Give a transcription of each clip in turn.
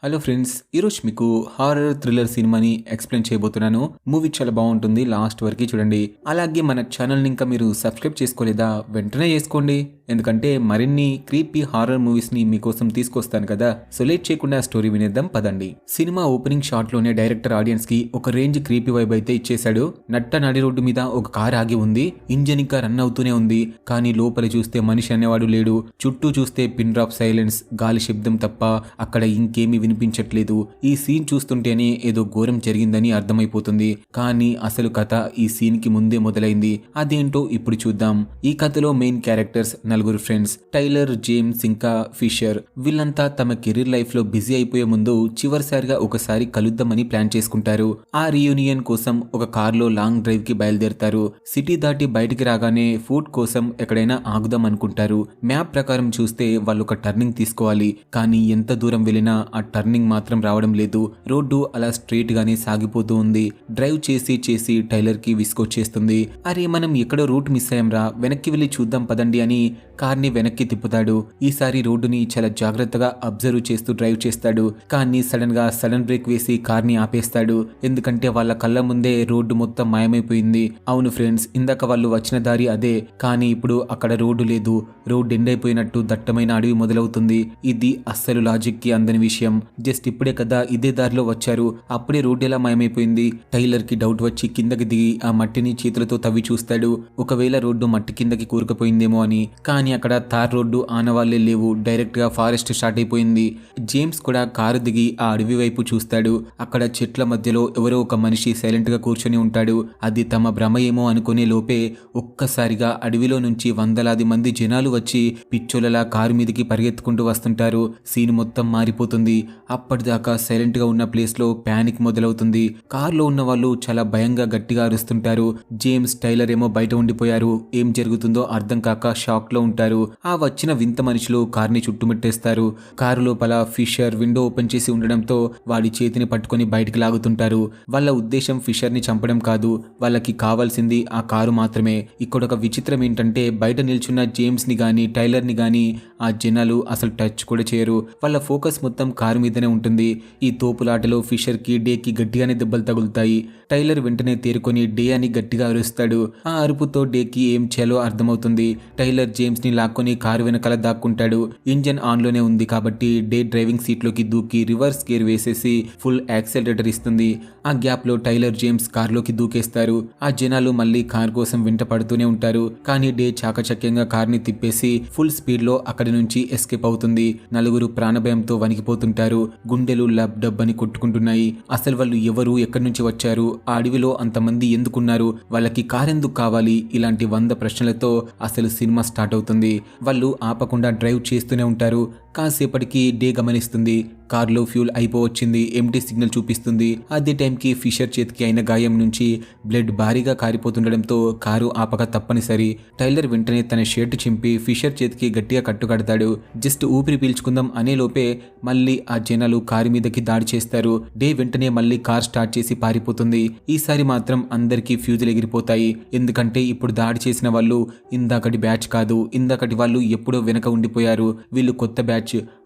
Hello friends, ఈరోజు మీకు horror thriller సినిమాని ఎక్స్ప్లెయిన్ చేయబోతున్నాను. మూవీ చాలా బాగుంటుంది, లాస్ట్ వరకు చూడండి. అలాగే మన ఛానల్ని ఇంకా మీరు సబ్స్క్రైబ్ చేసుకోలేదా, వెంటనే చేసుకోండి. ఎందుకంటే మరిన్ని క్రీపీ హారర్ మూవీస్ని మీకోసం తీసుకొస్తాను కదా. సో లేట్ చేయకుండా స్టోరీ వినేద్దాం పదండి. సినిమా ఓపెనింగ్ షాట్లోనే డైరెక్టర్ ఆడియన్స్కి ఒక రేంజ్ క్రీపీ వైబ్ అయితే ఇచ్చేశాడు. నట్ట నడి రోడ్డు మీద ఒక కార్ ఆగి ఉంది. ఇంజన్ ఇంకా రన్ అవుతూనే ఉంది, కానీ లోపల చూస్తే మనిషి అనేవాడు లేడు. చుట్టూ చూస్తే పిన్ డ్రాప్ సైలెన్స్, గాలి శబ్దం తప్ప అక్కడ ఇంకేమీ వినిపించట్లేదు. ఈ సీన్ చూస్తుంటేనే ఏదో ఘోరం జరిగిందని అర్థమైపోతుంది. కానీ అసలు కథ ఈ సీన్ కి ముందే మొదలైంది. అదేంటో ఇప్పుడు చూద్దాం. ఈ కథలో మెయిన్ క్యారెక్టర్స్ నలుగురు ఫ్రెండ్స్, టైలర్, జేమ్స్ ఇంకా ఫిషర్. వీళ్ళంతా తమ కెరీర్ లైఫ్ లో బిజీ అయిపోయే ముందు చివరిసారిగా ఒకసారి కలుద్దామని ప్లాన్ చేసుకుంటారు. ఆ రీయూనియన్ కోసం ఒక కార్లో లాంగ్ డ్రైవ్ కి బయలుదేరతారు. సిటీ దాటి బయటికి రాగానే ఫుడ్ కోసం ఎక్కడైనా ఆగుదాం అనుకుంటారు. మ్యాప్ ప్రకారం చూస్తే వాళ్ళు ఒక టర్నింగ్ తీసుకోవాలి, కానీ ఎంత దూరం వెళ్ళినా ఆ టర్నింగ్ మాత్రం రావడం లేదు. రోడ్డు అలా స్ట్రైట్ గానే సాగిపోతూ ఉంది. డ్రైవ్ చేసి చేసి టైలర్ కి విసుకొచ్చేస్తుంది. అరే మనం ఎక్కడో రూట్ మిస్ అయ్యాంరా, వెనక్కి వెళ్ళి చూద్దాం పదండి అని కార్ని వెనక్కి తిప్పుతాడు. ఈసారి రోడ్డుని చాలా జాగ్రత్తగా అబ్జర్వ్ చేస్తూ డ్రైవ్ చేస్తాడు. కానీ సడన్ బ్రేక్ వేసి కార్ని ఆపేస్తాడు. ఎందుకంటే వాళ్ళ కళ్ళ ముందే రోడ్డు మొత్తం మాయమైపోయింది. అవును ఫ్రెండ్స్, ఇందాక వాళ్ళు వచ్చిన దారి అదే, కానీ ఇప్పుడు అక్కడ రోడ్డు లేదు. రోడ్డు ఎండ్ అయిపోయినట్టు దట్టమైన అడవి మొదలవుతుంది. ఇది అస్సలు లాజిక్ కి అందని విషయం. జస్ట్ ఇప్పుడే కదా ఇదే దారిలో వచ్చారు, అప్పుడే రోడ్డు ఎలా మాయమైపోయింది? టైలర్ కి డౌట్ వచ్చి కిందకి దిగి ఆ మట్టిని చేతులతో తవ్వి చూస్తాడు. ఒకవేళ రోడ్డు మట్టి కిందకి కూరుకుపోయిందేమో అని. కానీ అక్కడ తార్ రోడ్డు ఆనవాళ్లే లేవు. డైరెక్ట్ గా ఫారెస్ట్ స్టార్ట్ అయిపోయింది. జేమ్స్ కూడా కారు దిగి ఆ అడవి వైపు చూస్తాడు. అక్కడ చెట్ల మధ్యలో ఎవరో ఒక మనిషి సైలెంట్ గా కూర్చొని ఉంటాడు. అది తమ భ్రమ ఏమో అనుకునే లోపే ఒక్కసారిగా అడవిలో నుంచి వందలాది మంది జనాలు వచ్చి పిచ్చోలలా కారు మీదకి పరిగెత్తుకుంటూ వస్తుంటారు. సీన్ మొత్తం మారిపోతుంది. అప్పటిదాకా సైలెంట్ గా ఉన్న ప్లేస్ లో ప్యానిక్ మొదలవుతుంది. కారులో ఉన్న వాళ్ళు చాలా భయంగా గట్టిగా అరుస్తుంటారు. జేమ్స్, టైలర్ ఏమో బయట ఉండిపోయారు. ఏం జరుగుతుందో అర్థం కాక షాక్ లో ఉంటారు. ఆ వచ్చిన వింత మనుషులు కార్ని చుట్టుముట్టేస్తారు. కారు లోపల ఫిషర్ విండో ఓపెన్ చేసి ఉండడంతో వాడి చేతిని పట్టుకొని బయటికి లాగుతుంటారు. వాళ్ళ ఉద్దేశం ఫిషర్ ని చంపడం కాదు, వాళ్ళకి కావాల్సింది ఆ కారు మాత్రమే. ఇక్కడ ఒక విచిత్రం ఏంటంటే బయట నిల్చున్న జేమ్స్ ని గాని టైలర్ ని గాని ఆ జనాలు అసలు టచ్ కూడా చేయరు. వాళ్ళ ఫోకస్ మొత్తం కారు మీదనే ఉంటుంది. ఈ తోపులాటలో ఫిషర్ కి డే కి గట్టిగానే దెబ్బలు తగులుతాయి. టైలర్ వెంటనే తేరుకొని డే అని గట్టిగా అరుస్తాడు. ఆ అరుపుతో డేకి ఏం చేయాలో అర్థమవుతుంది. టైలర్ జేమ్స్ ని లాక్కొని కారు వెనకాల దాక్కుంటాడు. ఇంజన్ ఆన్ లోనే ఉంది కాబట్టి డే డ్రైవింగ్ సీట్ లోకి దూకి రివర్స్ గేర్ వేసేసి ఫుల్ యాక్సెలరేటర్ ఇస్తుంది. ఆ గ్యాప్ లో టైలర్, జేమ్స్ కార్లోకి దూకేస్తారు. ఆ జనాలు మళ్ళీ కార్ కోసం వెంట పడుతూనే ఉంటారు. కానీ డే చాకచక్యంగా కార్ని తిప్పేసి ఫుల్ స్పీడ్ లో అక్కడి నుంచి ఎస్కేప్ అవుతుంది. నలుగురు ప్రాణభయంతో వణికిపోతుంటారు. గుండెలు లబ్ డబ్ అని కొట్టుకుంటున్నాయి. అసలు వాళ్ళు ఎవరు, ఎక్కడి నుంచి వచ్చారు, ఆ అడవిలో అంతమంది ఎందుకున్నారు, వాళ్ళకి కారెందుకు కావాలి, ఇలాంటి 100 ప్రశ్నలతో అసలు సినిమా స్టార్ట్ అవుతుంది. వాళ్ళు ఆపకుండా డ్రైవ్ చేస్తూనే ఉంటారు. కాసేపటికి డే గమనిస్తుంది, కారులో ఫ్యూల్ అయిపోవచ్చింది. ఎంటీ సిగ్నల్ చూపిస్తుంది. అదే టైంకి ఫిషర్ చేతికి అయిన గాయం నుంచి బ్లడ్ భారీగా కారిపోతుండడంతో కారు ఆపక తప్పనిసరి. టైలర్ వెంటనే తన షర్ట్ చింపి ఫిషర్ చేతికి గట్టిగా కట్టుకడతాడు. జస్ట్ ఊపిరి పీల్చుకుందాం అనే లోపే మళ్ళీ ఆ జనాలు కారు మీదకి దాడి చేస్తారు. డే వెంటనే మళ్ళీ కార్ స్టార్ట్ చేసి పారిపోతుంది. ఈసారి మాత్రం అందరికీ ఫ్యూజులు ఎగిరిపోతాయి. ఎందుకంటే ఇప్పుడు దాడి చేసిన వాళ్ళు ఇందాకటి బ్యాచ్ కాదు. ఇందాకటి వాళ్ళు ఎప్పుడో వెనక ఉండిపోయారు. వీళ్ళు కొత్త బ్యాచ్.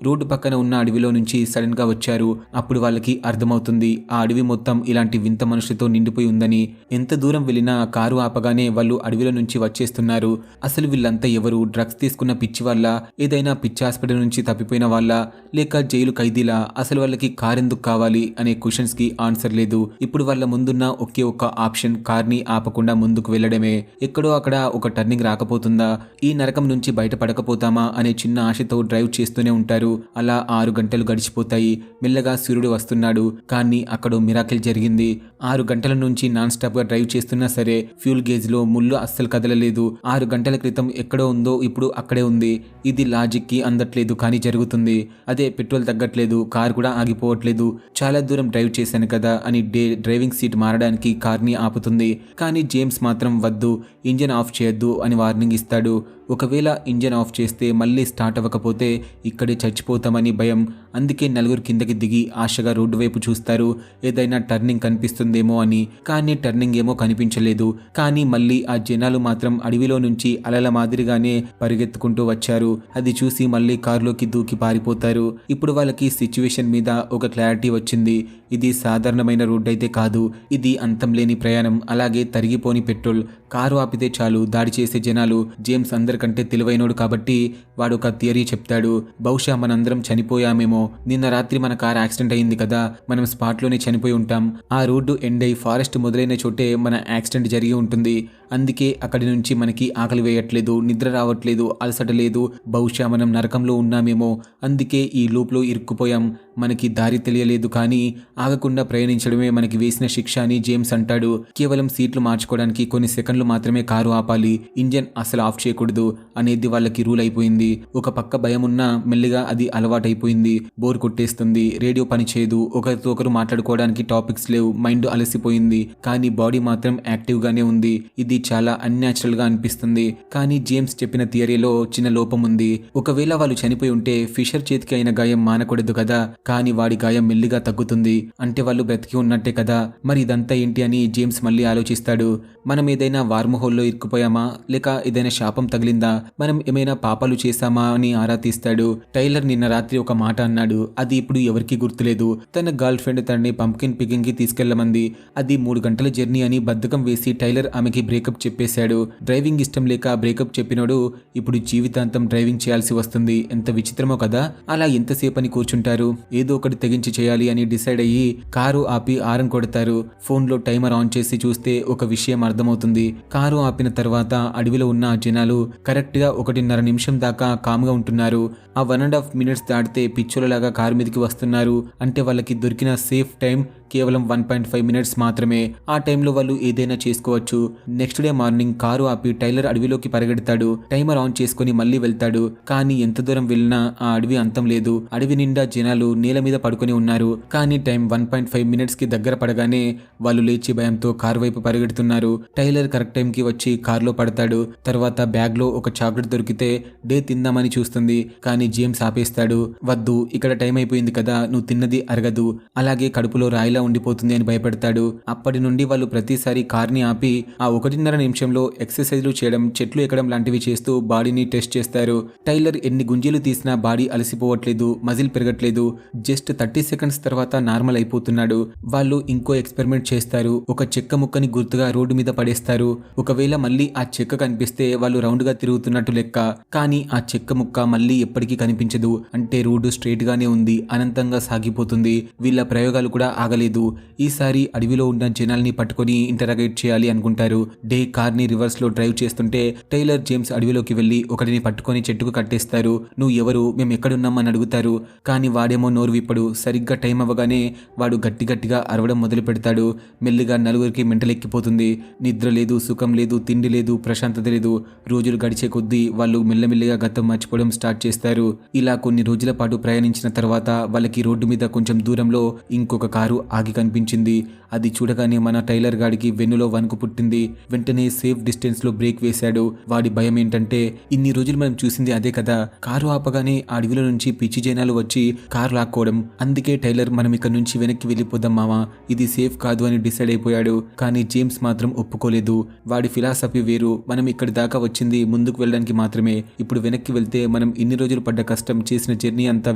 రోడ్డు పక్కన ఉన్న అడవిలో నుంచి సడన్ గా వచ్చారు. అప్పుడు వాళ్ళకి అర్థమవుతుంది ఆ అడవి మొత్తం ఇలాంటి వింత మనుషులతో నిండిపోయి ఉందని. ఎంత దూరం వెళ్ళినా కారు ఆపగానే వాళ్ళు అడవిలో నుంచి వచ్చేస్తున్నారు. అసలు వీళ్ళంతా ఎవరు? డ్రగ్స్ తీసుకున్న పిచ్చి వాళ్ళ, ఏదైనా పిచ్చి హాస్పిటల్ నుంచి తప్పిపోయిన వాళ్ళ, లేక జైలు ఖైదీలా? అసలు వాళ్ళకి కార్ ఎందుకు కావాలి అనే క్వశ్చన్స్ కి ఆన్సర్ లేదు. ఇప్పుడు వాళ్ళ ముందున్న ఒకే ఒక్క ఆప్షన్ కార్ని ఆపకుండా ముందుకు వెళ్లడమే. ఎక్కడో అక్కడ ఒక టర్నింగ్ రాకపోతుందా, ఈ నరకం నుంచి బయటపడకపోతామా అనే చిన్న ఆశతో డ్రైవ్ చేస్తూనే ఉంటారు. అలా 6 గంటలు గడిచిపోతాయి. మెల్లగా సూర్యుడు వస్తున్నాడు. కానీ అక్కడ మిరాకిల్ జరిగింది. 6 గంటల నుంచి నాన్ స్టాప్ గా డ్రైవ్ చేస్తున్నా సరే ఫ్యూల్ గేజ్ లో ముళ్ళు అస్సలు కదలలేదు. 6 గంటల క్రితం ఎక్కడో ఉందో ఇప్పుడు అక్కడే ఉంది. ఇది లాజిక్ కి అందట్లేదు, కానీ జరుగుతుంది. అదే పెట్రోల్ తగ్గట్లేదు, కార్ కూడా ఆగిపోవట్లేదు. చాలా దూరం డ్రైవ్ చేశాను కదా అని డే డ్రైవింగ్ సీట్ మారడానికి కార్ని ఆపుతుంది. కానీ జేమ్స్ మాత్రం వద్దు, ఇంజన్ ఆఫ్ చేయొద్దు అని వార్నింగ్ ఇస్తాడు. ఒకవేళ ఇంజన్ ఆఫ్ చేస్తే మళ్ళీ స్టార్ట్ అవ్వకపోతే ఇక్కడే చచ్చిపోతామని భయం. అందుకే నలుగురు కిందకి దిగి ఆశగా రోడ్డు వైపు చూస్తారు, ఏదైనా టర్నింగ్ కనిపిస్తుందేమో అని. కానీ టర్నింగ్ ఏమో కనిపించలేదు. కానీ మళ్ళీ ఆ జనాలు మాత్రం అడవిలో నుంచి అలల మాదిరిగానే పరిగెత్తుకుంటూ వచ్చారు. అది చూసి మళ్ళీ కారులోకి దూకి పారిపోతారు. ఇప్పుడు వాళ్ళకి సిచ్యువేషన్ మీద ఒక క్లారిటీ వచ్చింది. ఇది సాధారణమైన రోడ్డు అయితే కాదు, ఇది అంతం లేని ప్రయాణం, అలాగే తరిగిపోని పెట్రోల్. కారు ఆపితే చాలు దాడి చేసే జనాలు. జేమ్స్ అందరికంటే తెలివైనోడు కాబట్టి వాడు ఒక థియరీ చెప్తాడు. బహుశా మనందరం చనిపోయామేమో. నిన్న రాత్రి మన కార్ యాక్సిడెంట్ అయింది కదా, మనం స్పాట్లోనే చనిపోయి ఉంటాం. ఆ రోడ్డు ఎండ్ అయి ఫారెస్ట్ మొదలైన చోటే మన యాక్సిడెంట్ జరిగి ఉంటుంది. అందుకే అక్కడి నుంచి మనకి ఆకలి వేయట్లేదు, నిద్ర రావట్లేదు, అలసట లేదు. బహుశా మనం నరకంలో ఉన్నామేమో, అందుకే ఈ లూప్లో ఇరుక్కుపోయాం. మనకి దారి తెలియలేదు, కానీ ఆగకుండా ప్రయాణించడమే మనకి వేసిన శిక్ష అని జేమ్స్ అంటాడు. కేవలం సీట్లు మార్చుకోవడానికి కొన్ని సెకండ్లు మాత్రమే కారు ఆపాలి, ఇంజన్ అసలు ఆఫ్ చేయకూడదు అనేది వాళ్ళకి రూల్ అయిపోయింది. ఒక పక్క భయం ఉన్నా మెల్లిగా అది అలవాటైపోయింది. బోర్ కొట్టేస్తుంది, రేడియో పనిచేయదు, ఒకరితో ఒకరు మాట్లాడుకోవడానికి టాపిక్స్ లేవు, మైండ్ అలసిపోయింది. కానీ బాడీ మాత్రం యాక్టివ్ గానే ఉంది. ఇది చాలా అన్యాచురల్ గా అనిపిస్తుంది. కానీ జేమ్స్ చెప్పిన థియరీలో చిన్న లోపం ఉంది. ఒకవేళ వాళ్ళు చనిపోయి ఉంటే ఫిషర్ చేతికి అయిన గాయం మానకూడదు కదా, కానీ వాడి గాయం మెల్లిగా తగ్గుతుంది. అంటే వాళ్ళు బ్రతికి ఉన్నట్టే కదా. మరి ఇదంతా ఏంటి అని జేమ్స్ మళ్ళీ ఆలోచిస్తాడు. మనం ఏదైనా వార్మ్ హోల్లో ఇరుక్కుపోయామా, లేక ఏదైనా శాపం తగిలిందా, మనం ఏమైనా పాపాలు చేశామా అని ఆరా తీస్తాడు. టైలర్ నిన్న రాత్రి ఒక మాట అన్నాడు, అది ఇప్పుడు ఎవరికీ గుర్తులేదు. తన గర్ల్ ఫ్రెండ్ తనని పంప్కిన్ పికింగ్ కి తీసుకెళ్లమంది. అది 3 గంటల జర్నీ అని బద్ధకం వేసి టైలర్ ఆమెకి బ్రేకప్ చెప్పేశాడు. డ్రైవింగ్ ఇష్టం లేక బ్రేకప్ చెప్పినోడు ఇప్పుడు జీవితాంతం డ్రైవింగ్ చేయాల్సి వస్తుంది. ఎంత విచిత్రమో కదా. అలా ఎంతసేపు అని కూర్చుంటారు. ఏదో ఒకటి తెగించి చేయాలి అని డిసైడ్ అయ్యి కారు ఆపి ఆరం కొడతారు. ఫోన్లో టైమర్ ఆన్ చేసి చూస్తే ఒక విషయం అర్థమవుతుంది. కారు ఆపిన తర్వాత అడవిలో ఉన్న జనాలు కరెక్ట్ గా 1.5 నిమిషం దాకా కామ్గా ఉంటున్నారు. ఆ 1.5 మినిట్స్ దాటితే పిచ్చోలలాగా కారు మీదకి వస్తున్నారు. అంటే వాళ్ళకి దొరికిన సేఫ్ టైం కేవలం 1.5 మినిట్స్ మాత్రమే. ఆ టైంలో వాళ్ళు ఏదైనా చేసుకోవచ్చు. నెక్స్ట్ డే మార్నింగ్ కారు ఆపి టైలర్ అడవిలోకి పరిగెడతాడు. టైమర్ ఆన్ చేసుకుని మళ్ళీ వెళ్తాడు. కానీ ఎంత దూరం వెళ్ళినా ఆ అడవి అంతం లేదు. అడవి నిండా జనాలు నేల మీద పడుకొని ఉన్నారు. కానీ టైం 1.5 మినిట్స్ కి దగ్గర పడగానే వాళ్ళు లేచి భయంతో కారు వైపు పరిగెడుతున్నారు. టైలర్ కరెక్ట్ టైంకి వచ్చి కారులో పడతాడు. తర్వాత బ్యాగ్ లో ఒక చాక్లెట్ దొరికితే డే తిందామని చూస్తుంది. కానీ జేమ్స్ ఆపేస్తాడు. వద్దు, ఇక్కడ టైం అయిపోయింది కదా, నువ్వు తిన్నది అరగదు, అలాగే కడుపులో రాయిలా ఉండిపోతుంది అని భయపెడతాడు. అప్పటి నుండి వాళ్ళు ప్రతిసారి కార్ని ఆపి ఆ 1.5 నిమిషంలో ఎక్సర్సైజ్లు చేయడం, చెట్లు ఎక్కడం లాంటివి చేస్తూ బాడీని టెస్ట్ చేస్తారు. టైలర్ ఎన్ని గుంజీలు తీసినా బాడీ అలసిపోవట్లేదు, మజిల్ పెరగట్లేదు. జస్ట్ 30 సెకండ్స్ తర్వాత నార్మల్ అయిపోతున్నాడు. వాళ్ళు ఇంకో ఎక్స్పెరిమెంట్ చేస్తారు. ఒక చెక్క ముక్కని గుర్తుగా రోడ్డు మీద పడేస్తారు. ఒకవేళ మళ్ళీ ఆ చెక్క కనిపిస్తే వాళ్ళు రౌండ్ గా తిరుగుతున్నట్టు లెక్క. కానీ ఆ చెక్క ముక్క మళ్ళీ ఎప్పటికీ కనిపించదు. అంటే రోడ్డు స్ట్రైట్ గానే ఉంది, అనంతంగా సాగిపోతుంది. వీళ్ళ ప్రయోగాలు కూడా ఆగలేదు. ఈసారి అడవిలో ఉన్న జనాల్ని పట్టుకొని ఇంటరాగేట్ చేయాలి అనుకుంటారు. డే కార్ని రివర్స్ లో డ్రైవ్ చేస్తుంటే టైలర్ జేమ్స్ అడవిలోకి వెళ్లి ఒకటిని పట్టుకొని చెట్టుకు కట్టేస్తారు. నువ్వు ఎవరు, మేము ఎక్కడున్నాం అని అడుగుతారు. కానీ వాడేమో నోరు విప్పడు. సరిగ్గా టైం అవ్వగానే వాడు గట్టిగా అరవడం మొదలు పెడతాడు. మెల్లిగా నలుగురికి మెంటలెక్కిపోతుంది. నిద్ర లేదు, సుఖం లేదు, తిండి లేదు, ప్రశాంతత లేదు. రోజులు గడిచే కొద్దీ వాళ్ళు మెల్లమెల్లిగా గతం మర్చిపోవడం స్టార్ట్ చేస్తారు. ఇలా కొన్ని రోజుల పాటు ప్రయాణించిన తర్వాత వాళ్ళకి రోడ్డు మీద కొంచెం దూరంలో ఇంకొక కారు ఆగి కనిపించింది. అది చూడగానే మన టైలర్ గాడికి వెన్నులో వణుకు పుట్టింది. వెంటనే సేఫ్ డిస్టెన్స్ లో బ్రేక్ వేశాడు. వాడి భయం ఏంటంటే ఇన్ని రోజులు మనం చూసింది అదే కదా, కారు ఆపగానే ఆ అడవిలో నుంచి పిచ్చి జనాలు వచ్చి కారు లాక్కోవడం. అందుకే టైలర్ మనం ఇక్కడ నుంచి వెనక్కి వెళ్ళిపోదాం మామా, ఇది సేఫ్ కాదు అని డిసైడ్ అయిపోయాడు. కానీ జేమ్స్ మాత్రం ఒప్పుకోలేదు. వాడి ఫిలాసఫీ వేరు. మనం ఇక్కడి దాకా వచ్చింది ముందుకు వెళ్ళడానికి మాత్రమే. ఇప్పుడు వెనక్కి వెళ్తే మనం ఇన్ని రోజులు పడ్డ కష్టం, చేసిన జర్నీ అంతా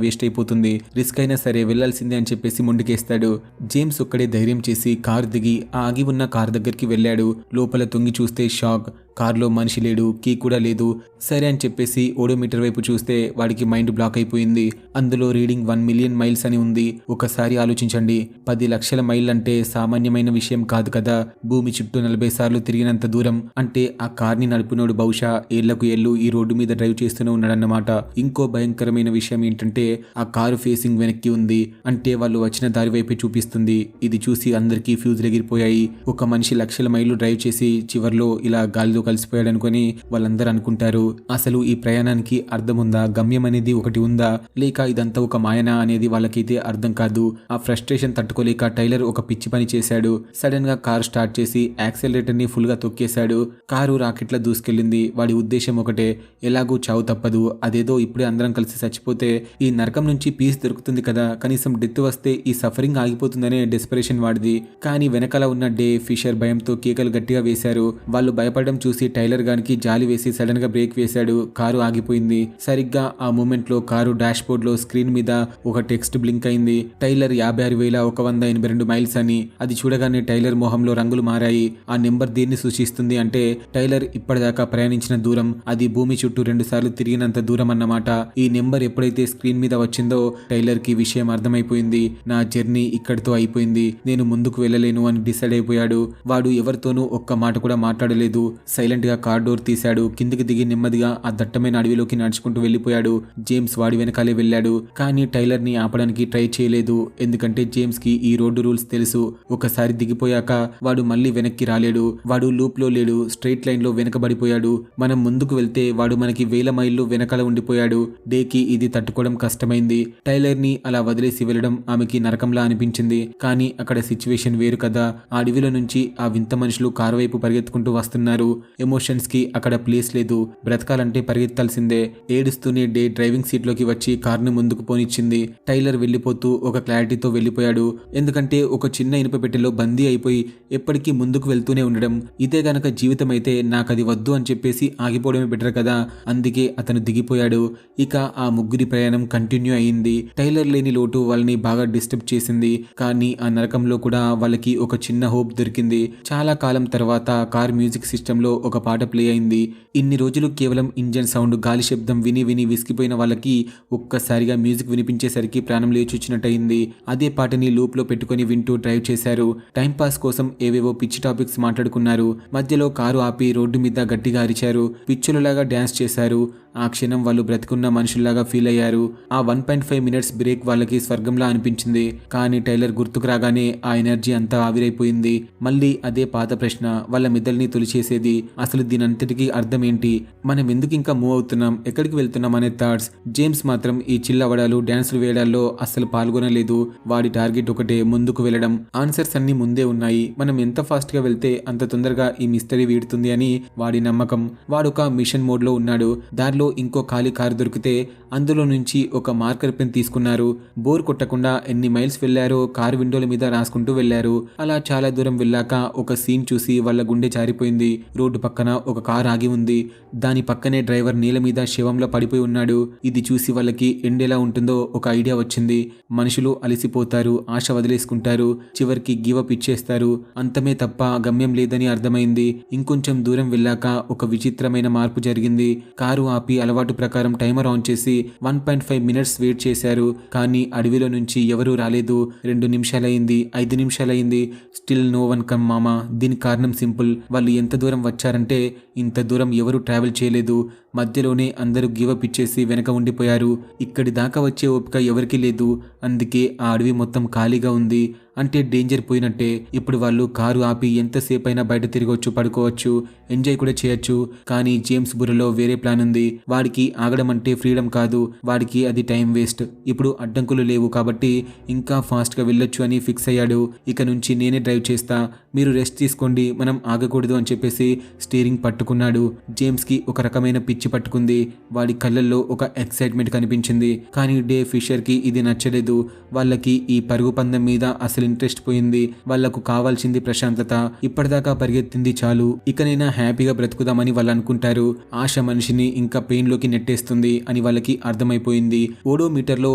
వేస్ట్ అయిపోతుంది. రిస్క్ అయినా సరే వెళ్లాల్సిందే అని చెప్పేసి ముందుకేస్తాడు. జేమ్స్ ఒక్కడే ధైర్యం చేసి కారు దిగి ఆగి ఉన్న కారు దగ్గరికి వెళ్ళాడు. లోపల తొంగి చూస్తే షాక్. కారులో మనిషి లేడు, కీ కూడా లేదు. సరే అని చెప్పేసి ఓడోమీటర్ వైపు చూస్తే వాడికి మైండ్ బ్లాక్ అయిపోయింది. అందులో రీడింగ్ 1 మిలియన్ మైల్స్ అని ఉంది. ఒకసారి ఆలోచించండి, 10 లక్షల మైళ్ళు అంటే సామాన్యమైన విషయం కాదు కదా. భూమి చుట్టూ 40 సార్లు తిరిగినంత దూరం. అంటే ఆ కార్ని నడుపునోడు బహుశా ఏళ్లకు ఏళ్ళు ఈ రోడ్డు మీద డ్రైవ్ చేస్తూనే ఉన్నాడన్నమాట. ఇంకో భయంకరమైన విషయం ఏంటంటే ఆ కారు ఫేసింగ్ వెనక్కి ఉంది. అంటే వాళ్ళు వచ్చిన దారి వైపే చూపిస్తుంది. ఇది చూసి అందరికీ ఫ్యూజులు ఎగిరిపోయాయి. ఒక మనిషి లక్షల మైళ్ళు డ్రైవ్ చేసి చివర్లో ఇలా గాలిలో ఏదో కలిసిపోయాడు అనుకుని వాళ్ళందరూ అనుకుంటారు. అసలు ఈ ప్రయాణానికి అర్థం ఉందా, గమ్యం అనేది ఒకటి ఉందా, లేక ఇదంతా ఒక మాయనా అనేది వాళ్ళకైతే అర్థం కాదు. ఆ ఫ్రస్ట్రేషన్ తట్టుకోలేక టైలర్ ఒక పిచ్చి పని చేశాడు. సడన్ గా కారు స్టార్ట్ చేసి యాక్సిలరేటర్ ని ఫుల్ గా తొక్కేశాడు. కారు రాకెట్లా దూసుకెళ్లింది. వాడి ఉద్దేశం ఒకటే, ఎలాగూ చావు తప్పదు, అదేదో ఇప్పుడే అందరం కలిసి చచ్చిపోతే ఈ నరకం నుంచి పీస్ దొరుకుతుంది కదా, కనీసం డెత్ వస్తే ఈ సఫరింగ్ ఆగిపోతుందనే డెస్పరేషన్ వాడిది. కానీ వెనకాల ఉన్న డే, ఫిషర్ భయంతో కేకలు గట్టిగా వేశారు. వాళ్ళు భయపడడం చూసి టైలర్ గానికి జాలి వేసి సడన్ గా బ్రేక్ వేశాడు. కారు ఆగిపోయింది. సరిగ్గా ఆ మూమెంట్ లో కారు డాష్ బోర్డ్ లో స్క్రీన్ మీద ఒక టెక్స్ట్ బ్లింక్ అయింది. టైలర్ 56,182 మైల్స్ అని. అది చూడగానే టైలర్ మొహంలో రంగులు మారాయి. ఆ నెంబర్ దేన్ని సూచిస్తుంది అంటే టైలర్ ఇప్పటిదాకా ప్రయాణించిన దూరం, అది భూమి చుట్టూ 2 సార్లు తిరిగినంత దూరం అన్నమాట. ఈ నెంబర్ ఎప్పుడైతే స్క్రీన్ మీద వచ్చిందో టైలర్ కి విషయం అర్థమైపోయింది. నా జర్నీ ఇక్కడితో అయిపోయింది, నేను ముందుకు వెళ్ళలేను అని డిసైడ్ అయిపోయాడు. వాడు ఎవరితోనూ ఒక్క మాట కూడా మాట్లాడలేదు. సైలెంట్ గా కార్ డోర్ తీశాడు. కిందికి దిగి నెమ్మదిగా ఆ దట్టమైన అడవిలోకి నడుచుకుంటూ వెళ్ళిపోయాడు. జేమ్స్ వాడి వెనకాలే వెళ్ళాడు. కానీ టైలర్ ని ఆపడానికి ట్రై చేయలేదు. ఎందుకంటే జేమ్స్ కి ఈ రోడ్డు రూల్స్ తెలుసు. ఒకసారి దిగిపోయాక వాడు మళ్ళీ వెనక్కి రాలేడు. వాడు లూప్ లో లేడు, స్ట్రైట్ లైన్ లో వెనకబడిపోయాడు. మనం ముందుకు వెళ్తే వాడు మనకి 1000 మైళ్ళు వెనకాల ఉండిపోయాడు. డేకి ఇది తట్టుకోవడం కష్టమైంది. టైలర్ ని అలా వదిలేసి వెళ్ళడం ఆమెకి నరకంలా అనిపించింది. కానీ అక్కడ సిచ్యువేషన్ వేరు కదా. ఆ అడవిలో నుంచి ఆ వింత మనుషులు కారు వైపు పరిగెత్తుకుంటూ వస్తున్నారు. ఎమోషన్స్ కి అక్కడ ప్లేస్ లేదు. బ్రతకాలంటే పరిగెత్తాల్సిందే. ఏడుస్తూనే డే డ్రైవింగ్ సీట్ లోకి వచ్చి కార్ని ముందుకు పోనిచ్చింది. టైలర్ వెళ్ళిపోతూ ఒక క్లారిటీతో వెళ్ళిపోయాడు. ఎందుకంటే ఒక చిన్న ఇనుప పెట్టెలో బందీ అయిపోయి ఎప్పటికీ ముందుకు వెళ్తూనే ఉండడం, ఇదే గనక జీవితం అయితే నాకది వద్దు అని చెప్పేసి ఆగిపోవడమే బెటర్ కదా. అందుకే అతను దిగిపోయాడు. ఇక ఆ ముగ్గురి ప్రయాణం కంటిన్యూ అయింది. టైలర్ లేని లోటు వాళ్ళని బాగా డిస్టర్బ్ చేసింది. కానీ ఆ నరకంలో కూడా వాళ్ళకి ఒక చిన్న హోప్ దొరికింది. చాలా కాలం తర్వాత కార్ మ్యూజిక్ సిస్టమ్ లో ఒక పాట ప్లే అయింది. ఇన్ని రోజులు కేవలం ఇంజన్ సౌండ్, గాలి శబ్దం విని విని విసిగిపోయిన వాళ్ళకి ఒక్కసారిగా మ్యూజిక్ వినిపించేసరికి ప్రాణం లేచొచ్చినట్టయింది. అదే పాటని లూప్ లో పెట్టుకుని వింటూ డ్రైవ్ చేశారు. టైం పాస్ కోసం ఏవేవో పిచ్చి టాపిక్స్ మాట్లాడుకున్నారు. మధ్యలో కారు ఆపి రోడ్డు మీద గట్టిగా అరిచారు. పిచ్చులలాగా డ్యాన్స్ చేశారు. ఆ క్షణం వాళ్ళు బ్రతికున్న మనుషుల్లాగా ఫీల్ అయ్యారు. ఆ 1.5 మినిట్స్ బ్రేక్ వాళ్ళకి స్వర్గంలా అనిపించింది. కానీ టైలర్ గుర్తుకు రాగానే ఆ ఎనర్జీ అంతా ఆవిరైపోయింది. మళ్ళీ అదే పాత ప్రశ్న వాళ్ళ మెదల్ని తొలిచేసేది. అసలు దీనంతటికీ అర్థం ఏంటి, మనం ఎందుకు ఇంకా మూవ్ అవుతున్నాం, ఎక్కడికి వెళ్తున్నాం అనే థాట్స్. జేమ్స్ మాత్రం ఈ చిల్ అవ్వడాలు, డాన్సులు వేయడాల్లో అస్సలు పాల్గొనలేదు. వాడి టార్గెట్ ఒకటే, ముందుకు వెళ్ళడం. ఆన్సర్స్ అన్ని ముందే ఉన్నాయి. మనం ఎంత ఫాస్ట్ గా వెళ్తే అంత తొందరగా ఈ మిస్టరీ వీడుతుంది అని వాడి నమ్మకం. వాడొక మిషన్ మోడ్ లో ఉన్నాడు. దారిలో ఇంకో ఖాళీ కారు దొరికితే అందులో నుంచి ఒక మార్కర్ పెన్ తీసుకున్నారు. బోర్ కొట్టకుండా ఎన్ని మైల్స్ వెళ్లారో కారు విండోల మీద రాసుకుంటూ వెళ్లారు. అలా చాలా దూరం వెళ్ళాక ఒక సీన్ చూసి వాళ్ళ గుండె జారిపోయింది. రోడ్డు పక్కన ఒక కారు ఆగి ఉంది. దాని పక్కనే డ్రైవర్ నేల మీద శవంలో పడిపోయి ఉన్నాడు. ఇది చూసి వాళ్ళకి ఎండ్ ఎలా ఉంటుందో ఒక ఐడియా వచ్చింది. మనుషులు అలసిపోతారు, ఆశ వదిలేసుకుంటారు, చివరికి గివప్ ఇచ్చేస్తారు. అంతమే తప్ప గమ్యం లేదని అర్థమైంది. ఇంకొంచెం దూరం వెళ్ళాక ఒక విచిత్రమైన మార్పు జరిగింది. కారు ఆపి అలవాటు ప్రకారం టైమర్ ఆన్ చేసి 1.5 మినిట్స్ వెయిట్ చేశారు. కానీ అడవిలో నుంచి ఎవరూ రాలేదు. 2 నిమిషాలైంది, 5 నిమిషాలైంది. స్టిల్ నో వన్ కమ్ మామా. దీనికి కారణం సింపుల్. వాళ్ళు ఎంత దూరం వచ్చారంటే ఇంత దూరం ఎవరూ ట్రావెల్ చేయలేదు. మధ్యలోనే అందరూ గివప్ ఇచ్చేసి వెనక ఉండిపోయారు. ఇక్కడి దాకా వచ్చే ఓపిక ఎవరికీ లేదు. అందుకే ఆ అడవి మొత్తం ఖాళీగా ఉంది. అంటే డేంజర్ పోయినట్టే. ఇప్పుడు వాళ్ళు కారు ఆపి ఎంతసేపు అయినా బయట తిరగవచ్చు, పడుకోవచ్చు, ఎంజాయ్ కూడా చేయొచ్చు. కానీ జేమ్స్ బుర్రలో వేరే ప్లాన్ ఉంది. వాడికి ఆగడం అంటే ఫ్రీడమ్ కాదు, వాడికి అది టైం వేస్ట్. ఇప్పుడు అడ్డంకులు లేవు కాబట్టి ఇంకా ఫాస్ట్గా వెళ్ళొచ్చు అని ఫిక్స్ అయ్యాడు. ఇక నుంచి నేనే డ్రైవ్ చేస్తా, మీరు రెస్ట్ తీసుకోండి, మనం ఆగకూడదు అని చెప్పేసి స్టీరింగ్ పట్టుకున్నాడు. జేమ్స్కి ఒక రకమైన పిచ్చి పట్టుకుంది. వాడి కళ్ళల్లో ఒక ఎక్సైట్మెంట్ కనిపించింది. కానీ డే ఫిషర్కి ఇది నచ్చలేదు. వాళ్ళకి ఈ పరుగు పందెం మీద అసలు ఇంట్రెస్ట్ పోయింది. వాళ్లకు కావాల్సింది ప్రశాంతత. ఇప్పటిదాకా పరిగెత్తింది చాలు, ఇకనైనా హ్యాపీగా బ్రతుకుదామని వాళ్ళు అనుకుంటారు. ఆశ మనిషిని ఇంకా పెయిన్ లోకి నెట్టేస్తుంది అని వాళ్ళకి అర్థమైపోయింది. ఓడోమీటర్లో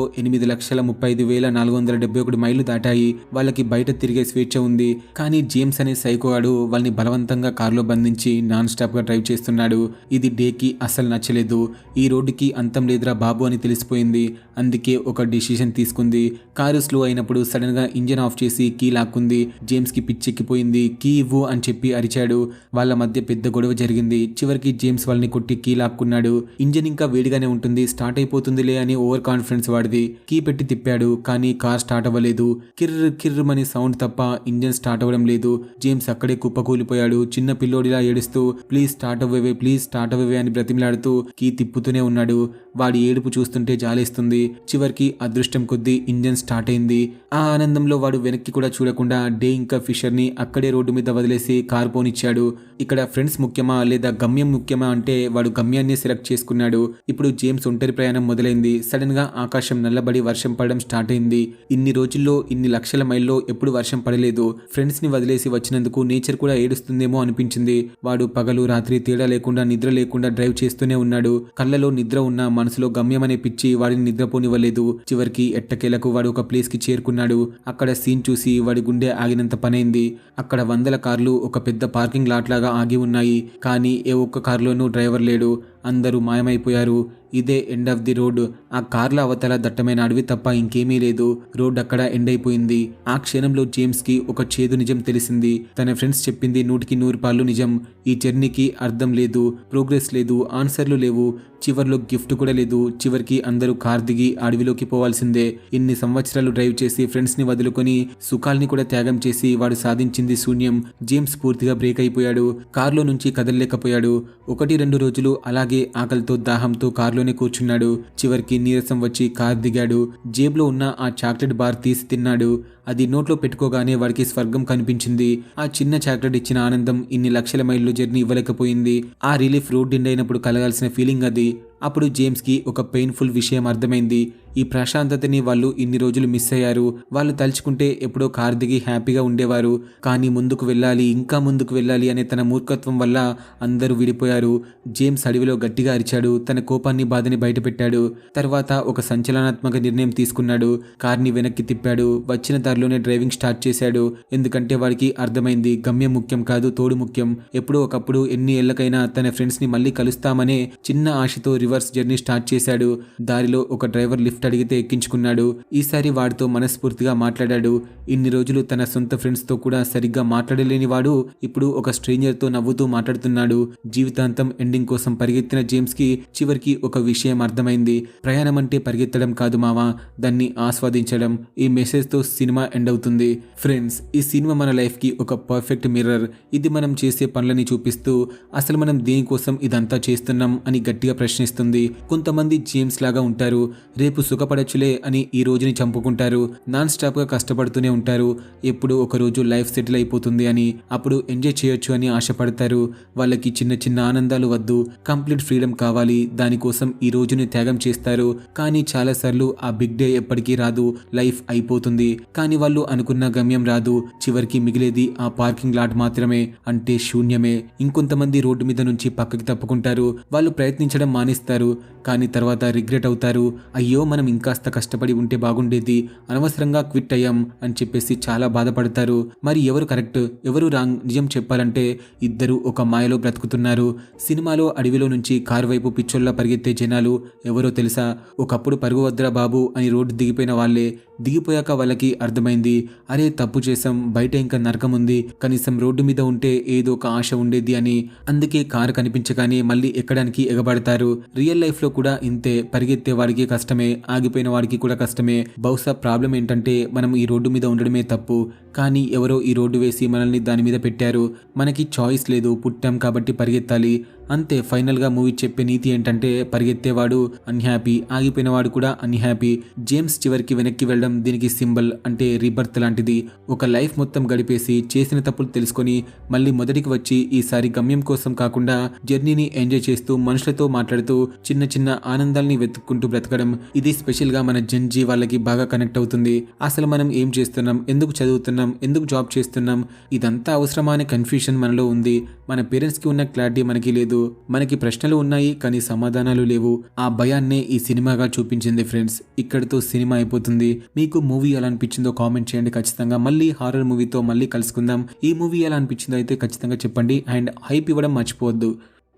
8,35,471 మైళ్ళు దాటాయి. వాళ్ళకి బయట తిరిగే స్వేచ్ఛ ఉంది. కానీ జేమ్స్ అనే సైకోగాడు వాళ్ళని బలవంతంగా కారులో బంధించి నాన్ స్టాప్ గా డ్రైవ్ చేస్తున్నాడు. ఇది డేకి అస్సలు నచ్చలేదు. ఈ రోడ్డుకి అంతం లేదురా బాబు అని తెలిసిపోయింది. అందుకే ఒక డిసిషన్ తీసుకుంది. కారు స్లో అయినప్పుడు సడన్ గా ఇంజన్ ఆఫ్ చేసి కీ లాక్కుంది. జేమ్స్ కి పిచ్చెక్కిపోయింది. కీ ఇవ్వు అని చెప్పి అరిచాడు. వాళ్ళ మధ్య పెద్ద గొడవ జరిగింది. చివరికి జేమ్స్ వాళ్ళని కొట్టి కీ లాక్కున్నాడు. ఇంజన్ ఇంకా వేడిగానే ఉంటుంది, స్టార్ట్ అయిపోతుందిలే అని ఓవర్ కాన్ఫిడెన్స్ వాడిది. కీ పెట్టి తిప్పాడు, కానీ కార్ స్టార్ట్ అవ్వలేదు. కిర్ర్ కిర్రమని సౌండ్ తప్ప ఇంజన్ స్టార్ట్ అవ్వడం లేదు. జేమ్స్ అక్కడే కుప్పకూలిపోయాడు. చిన్న పిల్లోడిలా ఏడుస్తూ ప్లీజ్ స్టార్ట్ అవ్వవే అని బ్రతిమలాడుతూ కీ తిప్పుతూనే ఉన్నాడు. వాడి ఏడుపు చూస్తుంటే జాలేస్తుంది. చివరికి అదృష్టం కొద్దీ ఇంజన్ స్టార్ట్ అయింది. ఆ ఆనందంలో వాడు వెనక్కి కూడా చూడకుండా డే ఇంకా ఫిషర్ ని అక్కడే రోడ్డు మీద వదిలేసి కార్ పోనిచ్చాడు. ఇక్కడ ఫ్రెండ్స్ ముఖ్యమా లేదా గమ్యం ముఖ్యమా అంటే వాడు గమ్యాన్ని సెలెక్ట్ చేసుకున్నాడు. ఇప్పుడు జేమ్స్ ఒంటరి ప్రయాణం మొదలైంది. సడన్ గా ఆకాశం నల్లబడి వర్షం పడడం స్టార్ట్ అయింది. ఇన్ని రోజుల్లో ఇన్ని లక్షల మైల్లో ఎప్పుడు వర్షం పడలేదు. ఫ్రెండ్స్ ని వదిలేసి వచ్చినందుకు నేచర్ కూడా ఏడుస్తుందేమో అనిపించింది. వాడు పగలు రాత్రి తేడా లేకుండా నిద్ర లేకుండా డ్రైవ్ చేస్తూనే ఉన్నాడు. కళ్ళలో నిద్ర ఉన్న మనసులో గమ్యం అనే పిచ్చి వాడిని నిద్రపోనివ్వలేదు. చివరికి ఎట్టకేలకు వాడు ఒక ప్లేస్ కి చేరుకున్నాడు. అక్కడ సీన్ చూసి వాడి గుండె ఆగినంత పనైంది. అక్కడ వందల కార్లు ఒక పెద్ద పార్కింగ్ లాట్ లాగా ఆగి ఉన్నాయి. కానీ ఏ ఒక్క కారులోనూ డ్రైవర్ లేడు. అందరూ మాయమైపోయారు. ఇదే ఎండ్ ఆఫ్ ది రోడ్. ఆ కార్ల అవతల దట్టమైన అడవి తప్ప ఇంకేమీ లేదు. రోడ్ అక్కడ ఎండ్ అయిపోయింది. ఆ క్షణంలో జేమ్స్ కి ఒక చేదు నిజం తెలిసింది. తన ఫ్రెండ్స్ చెప్పింది 100% నిజం. ఈ జర్నీకి అర్థం లేదు, ప్రోగ్రెస్ లేదు, ఆన్సర్లు లేవు, చివర్లో గిఫ్ట్ కూడా లేదు. చివరికి అందరూ కార్ దిగి అడవిలోకి పోవాల్సిందే. ఇన్ని సంవత్సరాలు డ్రైవ్ చేసి ఫ్రెండ్స్ ని వదులుకొని సుఖాల్ని కూడా త్యాగం చేసి వాడు సాధించింది శూన్యం. జేమ్స్ పూర్తిగా బ్రేక్ అయిపోయాడు. కార్లో నుంచి కదలలేకపోయాడు. 1-2 రోజులు అలాగే ఆకలితో దాహంతో కార్లోనే కూర్చున్నాడు. చివరికి నీరసం వచ్చి కార్ దిగాడు. జేబులో ఉన్న ఆ చాక్లెట్ బార్ తీసి తిన్నాడు. అది నోట్లో పెట్టుకోగానే వాడికి స్వర్గం కనిపించింది. ఆ చిన్న చాక్లెట్ ఇచ్చిన ఆనందం ఇన్ని లక్షల మైళ్ళు జర్నీ ఇవ్వలేకపోయింది. ఆ రిలీఫ్ రోడ్ ఎండ్ అయినప్పుడు కలగాల్సిన ఫీలింగ్ అది. అప్పుడు జేమ్స్ కి ఒక పెయిన్ఫుల్ విషయం అర్థమైంది. ఈ ప్రశాంతతని వాళ్ళు ఇన్ని రోజులు మిస్ అయ్యారు. వాళ్ళు తలుచుకుంటే ఎప్పుడో కార్ దిగి హ్యాపీగా ఉండేవారు. కానీ ముందుకు వెళ్ళాలి, ఇంకా ముందుకు వెళ్ళాలి అనే తన మూర్ఖత్వం వల్ల అందరూ విడిపోయారు. జేమ్స్ అడవిలో గట్టిగా అరిచాడు. తన కోపాన్ని బాధని బయటపెట్టాడు. తర్వాత ఒక సంచలనాత్మక నిర్ణయం తీసుకున్నాడు. కార్ని వెనక్కి తిప్పాడు. వచ్చిన దారిలోనే డ్రైవింగ్ స్టార్ట్ చేశాడు. ఎందుకంటే వాడికి అర్థమైంది గమ్యం ముఖ్యం కాదు, తోడు ముఖ్యం. ఎప్పుడో ఒకప్పుడు ఎన్ని ఏళ్లకైనా తన ఫ్రెండ్స్ ని మళ్ళీ కలుస్తామనే చిన్న ఆశతో రివర్స్ జర్నీ స్టార్ట్ చేశాడు. దారిలో ఒక డ్రైవర్ లిఫ్ట్ అడిగితే ఎక్కించుకున్నాడు. ఈసారి వాడితో మనస్ఫూర్తిగా మాట్లాడాడు. ఇన్ని రోజులు తన సొంత ఫ్రెండ్స్ తో కూడా సరిగ్గా మాట్లాడలేని వాడు ఇప్పుడు ఒక స్ట్రేంజర్ తో నవ్వుతూ మాట్లాడుతున్నాడు. జీవితాంతం ఎండింగ్ కోసం పరిగెత్తిన జేమ్స్ కి చివరికి ఒక విషయం అర్థమైంది. ప్రయాణం అంటే పరిగెత్తడం కాదు మావా, దాన్ని ఆస్వాదించడం. ఈ మెసేజ్ తో సినిమా ఎండ్ అవుతుంది. ఫ్రెండ్స్, ఈ సినిమా మన లైఫ్ కి ఒక పర్ఫెక్ట్ మిర్రర్. ఇది మనం చేసే పనులని చూపిస్తూ అసలు మనం దేనికోసం ఇదంతా చేస్తున్నాం అని గట్టిగా ప్రశ్నిస్తుంది. కొంతమంది జేమ్స్ లాగా ఉంటారు. రేపు సుఖపడచ్చులే అని ఈ రోజుని చంపుకుంటారు. నాన్ స్టాప్ గా కష్టపడుతూనే ఉంటారు. ఎప్పుడు ఒక రోజు లైఫ్ సెటిల్ అయిపోతుంది అని, అప్పుడు ఎంజాయ్ చేయొచ్చు అని ఆశపడతారు. వాళ్ళకి చిన్న చిన్న ఆనందాలు వద్దు, కంప్లీట్ ఫ్రీడమ్ కావాలి. దానికోసం ఈ రోజుని త్యాగం చేస్తారు. కానీ చాలాసార్లు ఆ బిగ్ డే ఎప్పటికీ రాదు. లైఫ్ అయిపోతుంది, కానీ వాళ్ళు అనుకున్న గమ్యం రాదు. చివరికి మిగిలేది ఆ పార్కింగ్ లాట్ మాత్రమే, అంటే శూన్యమే. ఇంకొంతమంది రోడ్డు మీద నుంచి పక్కకి తప్పుకుంటారు. వాళ్ళు ప్రయత్నించడం మానేస్తారు. కానీ తర్వాత రిగ్రెట్ అవుతారు. అయ్యో మనం ఇంకాస్త కష్టపడి ఉంటే బాగుండేది, అనవసరంగా క్విట్ అయ్యాం అని చెప్పేసి చాలా బాధపడతారు. మరి ఎవరు కరెక్ట్, ఎవరు రాంగ్? నిజం చెప్పాలంటే ఇద్దరు ఒక మాయలో బ్రతుకుతున్నారు. సినిమాలో అడవిలో నుంచి కారు వైపు పిచ్చోల్లా పరిగెత్తే జనాలు ఎవరో తెలుసా? ఒకప్పుడు పరుగు వద్దురా బాబు అని రోడ్డు దిగిపోయిన వాళ్ళే. దిగిపోయాక వాళ్ళకి అర్థమైంది, అరే తప్పు చేసాం, బయట ఇంకా నరకం ఉంది, కనీసం రోడ్డు మీద ఉంటే ఏదో ఒక ఆశ ఉండేది అని. అందుకే కారు కనిపించగానే మళ్ళీ ఎక్కడానికి ఎగబడతారు. రియల్ లైఫ్ లో కూడా ఇంతే. పరిగెత్తే వాడికి కష్టమే, ఆగిపోయిన వాడికి కూడా కష్టమే. బహుశా ప్రాబ్లం ఏంటంటే మనం ఈ రోడ్డు మీద ఉండడమే తప్పు, కానీ ఎవరో ఈ రోడ్డు వేసి మనల్ని దాని మీద పెట్టారు. మనకి చాయిస్ లేదు, పుట్టాం కాబట్టి పరిగెత్తాలి అంతే. ఫైనల్ గా మూవీ చెప్పే నీతి ఏంటంటే పరిగెత్తేవాడు అన్హ్యాపీ, ఆగిపోయినవాడు కూడా అన్హ్యాపీ. జేమ్స్ చివరికి వెనక్కి వెళ్ళడం దీనికి సింబల్, అంటే రీబర్త్ లాంటిది. ఒక లైఫ్ మొత్తం గడిపేసి చేసిన తప్పులు తెలుసుకొని మళ్ళీ మొదటికి వచ్చి ఈసారి గమ్యం కోసం కాకుండా జర్నీని ఎంజాయ్ చేస్తూ మనుషులతో మాట్లాడుతూ చిన్న చిన్న ఆనందాల్ని వెతుక్కుంటూ బ్రతకడం. ఇది స్పెషల్ గా మన జెన్జీ వాళ్ళకి బాగా కనెక్ట్ అవుతుంది. అసలు మనం ఏం చేస్తున్నాం, ఎందుకు చదువుతున్నాం, ఎందుకు జాబ్ చేస్తున్నాం, ఇదంతా అవసరమా అనే కన్ఫ్యూషన్ మనలో ఉంది. మన పేరెంట్స్ కి ఉన్న క్లారిటీ మనకి లేదు. మనకి ప్రశ్నలు ఉన్నాయి కానీ సమాధానాలు లేవు. ఆ భయాన్నే ఈ సినిమాగా చూపించింది ఫ్రెండ్స్. ఇక్కడితో సినిమా అయిపోతుంది. మీకు మూవీ ఎలా అనిపించిందో కామెంట్ చేయండి ఖచ్చితంగా. మళ్ళీ హారర్ మూవీతో మళ్ళీ కలుసుకుందాం. ఈ మూవీ ఎలా అనిపించిందో అయితే ఖచ్చితంగా చెప్పండి. అండ్ హైప్ ఇవ్వడం మర్చిపోవద్దు.